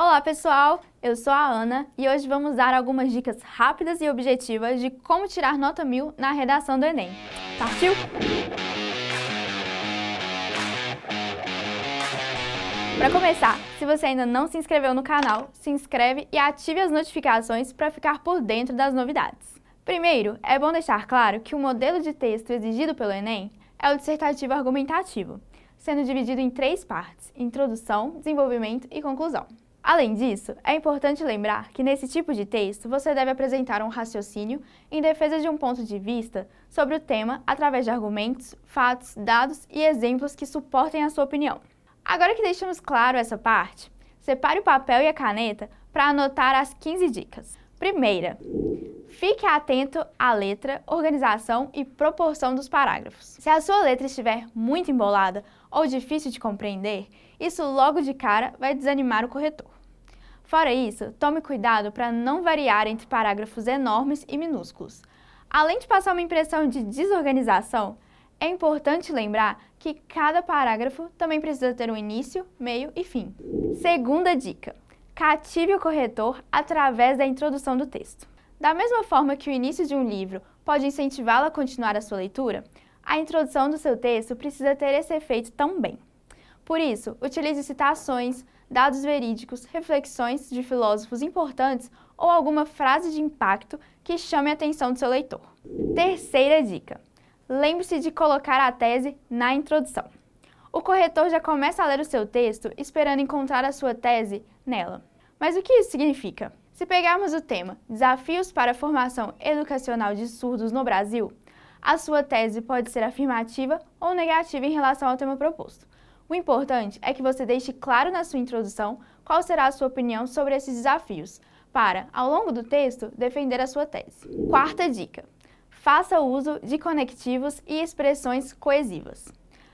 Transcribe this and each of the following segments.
Olá pessoal, eu sou a Ana e hoje vamos dar algumas dicas rápidas e objetivas de como tirar nota 1000 na redação do Enem. Partiu? Para começar, se você ainda não se inscreveu no canal, se inscreve e ative as notificações para ficar por dentro das novidades. Primeiro, é bom deixar claro que o modelo de texto exigido pelo Enem é o dissertativo argumentativo, sendo dividido em 3 partes: introdução, desenvolvimento e conclusão. Além disso, é importante lembrar que nesse tipo de texto você deve apresentar um raciocínio em defesa de um ponto de vista sobre o tema através de argumentos, fatos, dados e exemplos que suportem a sua opinião. Agora que deixamos claro essa parte, separe o papel e a caneta para anotar as 15 dicas. Primeira, fique atento à letra, organização e proporção dos parágrafos. Se a sua letra estiver muito embolada ou difícil de compreender, isso logo de cara vai desanimar o corretor. Fora isso, tome cuidado para não variar entre parágrafos enormes e minúsculos. Além de passar uma impressão de desorganização, é importante lembrar que cada parágrafo também precisa ter um início, meio e fim. Segunda dica: cative o corretor através da introdução do texto. Da mesma forma que o início de um livro pode incentivá-lo a continuar a sua leitura, a introdução do seu texto precisa ter esse efeito também. Por isso, utilize citações, dados verídicos, reflexões de filósofos importantes ou alguma frase de impacto que chame a atenção do seu leitor. Terceira dica: lembre-se de colocar a tese na introdução. O corretor já começa a ler o seu texto esperando encontrar a sua tese nela. Mas o que isso significa? Se pegarmos o tema Desafios para a Formação Educacional de Surdos no Brasil, a sua tese pode ser afirmativa ou negativa em relação ao tema proposto. O importante é que você deixe claro na sua introdução qual será a sua opinião sobre esses desafios, para, ao longo do texto, defender a sua tese. Quarta dica: faça uso de conectivos e expressões coesivas.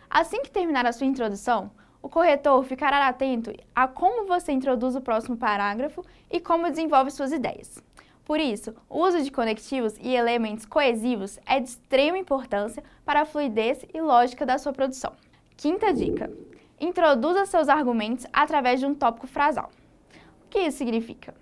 Assim que terminar a sua introdução, o corretor ficará atento a como você introduz o próximo parágrafo e como desenvolve suas ideias. Por isso, o uso de conectivos e elementos coesivos é de extrema importância para a fluidez e lógica da sua produção. Quinta dica: introduza seus argumentos através de um tópico frasal. O que isso significa?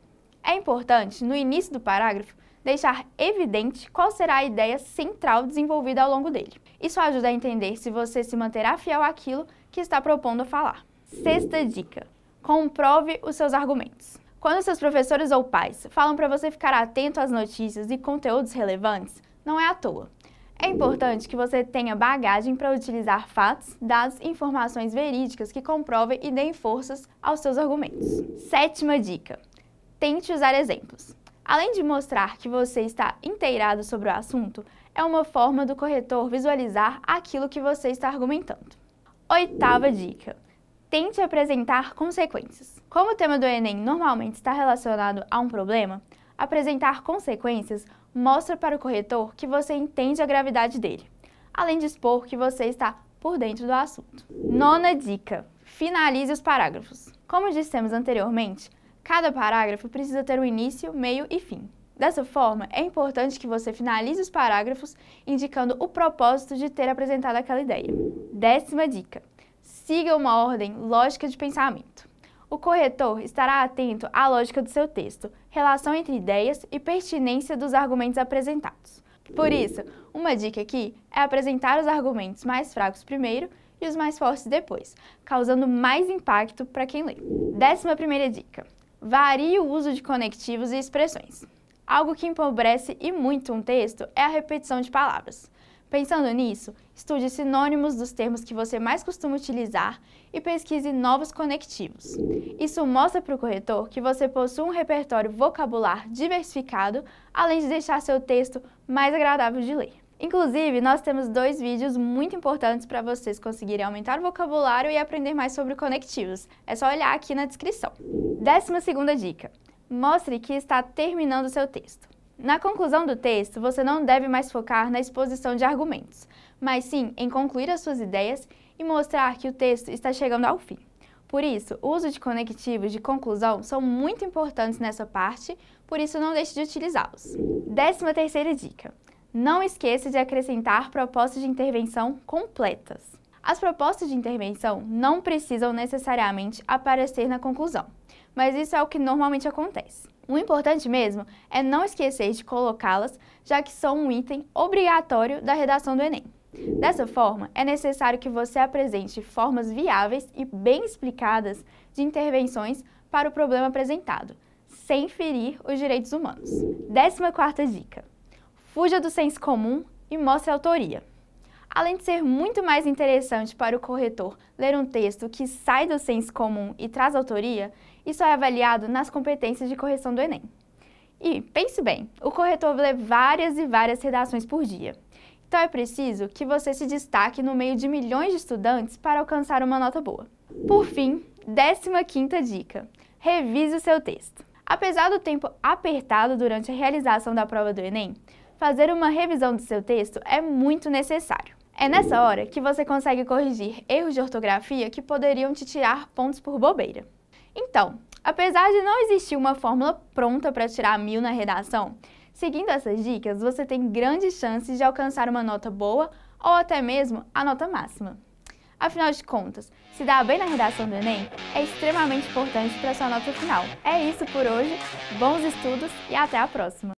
É importante, no início do parágrafo, deixar evidente qual será a ideia central desenvolvida ao longo dele. Isso ajuda a entender se você se manterá fiel àquilo que está propondo a falar. Sexta dica: comprove os seus argumentos. Quando seus professores ou pais falam para você ficar atento às notícias e conteúdos relevantes, não é à toa. É importante que você tenha bagagem para utilizar fatos, dados e informações verídicas que comprovem e deem forças aos seus argumentos. Sétima dica: tente usar exemplos. Além de mostrar que você está inteirado sobre o assunto, é uma forma do corretor visualizar aquilo que você está argumentando. Oitava dica: tente apresentar consequências. Como o tema do Enem normalmente está relacionado a um problema, apresentar consequências mostra para o corretor que você entende a gravidade dele, além de expor que você está por dentro do assunto. Nona dica: finalize os parágrafos. Como dissemos anteriormente, cada parágrafo precisa ter um início, meio e fim. Dessa forma, é importante que você finalize os parágrafos indicando o propósito de ter apresentado aquela ideia. Décima dica: siga uma ordem lógica de pensamento. O corretor estará atento à lógica do seu texto, relação entre ideias e pertinência dos argumentos apresentados. Por isso, uma dica aqui é apresentar os argumentos mais fracos primeiro e os mais fortes depois, causando mais impacto para quem lê. 11ª dica: varie o uso de conectivos e expressões. Algo que empobrece e muito um texto é a repetição de palavras. Pensando nisso, estude sinônimos dos termos que você mais costuma utilizar e pesquise novos conectivos. Isso mostra para o corretor que você possui um repertório vocabular diversificado, além de deixar seu texto mais agradável de ler. Inclusive, nós temos 2 vídeos muito importantes para vocês conseguirem aumentar o vocabulário e aprender mais sobre conectivos. É só olhar aqui na descrição. 12ª dica: mostre que está terminando o seu texto. Na conclusão do texto, você não deve mais focar na exposição de argumentos, mas sim em concluir as suas ideias e mostrar que o texto está chegando ao fim. Por isso, o uso de conectivos de conclusão são muito importantes nessa parte, por isso não deixe de utilizá-los. 13ª dica: não esqueça de acrescentar propostas de intervenção completas. As propostas de intervenção não precisam necessariamente aparecer na conclusão, mas isso é o que normalmente acontece. O importante mesmo é não esquecer de colocá-las, já que são um item obrigatório da redação do Enem. Dessa forma, é necessário que você apresente formas viáveis e bem explicadas de intervenções para o problema apresentado, sem ferir os direitos humanos. 14ª dica: fuja do senso comum e mostre a autoria. Além de ser muito mais interessante para o corretor ler um texto que sai do senso comum e traz autoria, isso é avaliado nas competências de correção do Enem. E, pense bem, o corretor lê várias e várias redações por dia. Então é preciso que você se destaque no meio de milhões de estudantes para alcançar uma nota boa. Por fim, 15ª dica: revise o seu texto. Apesar do tempo apertado durante a realização da prova do Enem, fazer uma revisão do seu texto é muito necessário. É nessa hora que você consegue corrigir erros de ortografia que poderiam te tirar pontos por bobeira. Então, apesar de não existir uma fórmula pronta para tirar 1000 na redação, seguindo essas dicas, você tem grandes chances de alcançar uma nota boa ou até mesmo a nota máxima. Afinal de contas, se dar bem na redação do Enem é extremamente importante para sua nota final. É isso por hoje, bons estudos e até a próxima!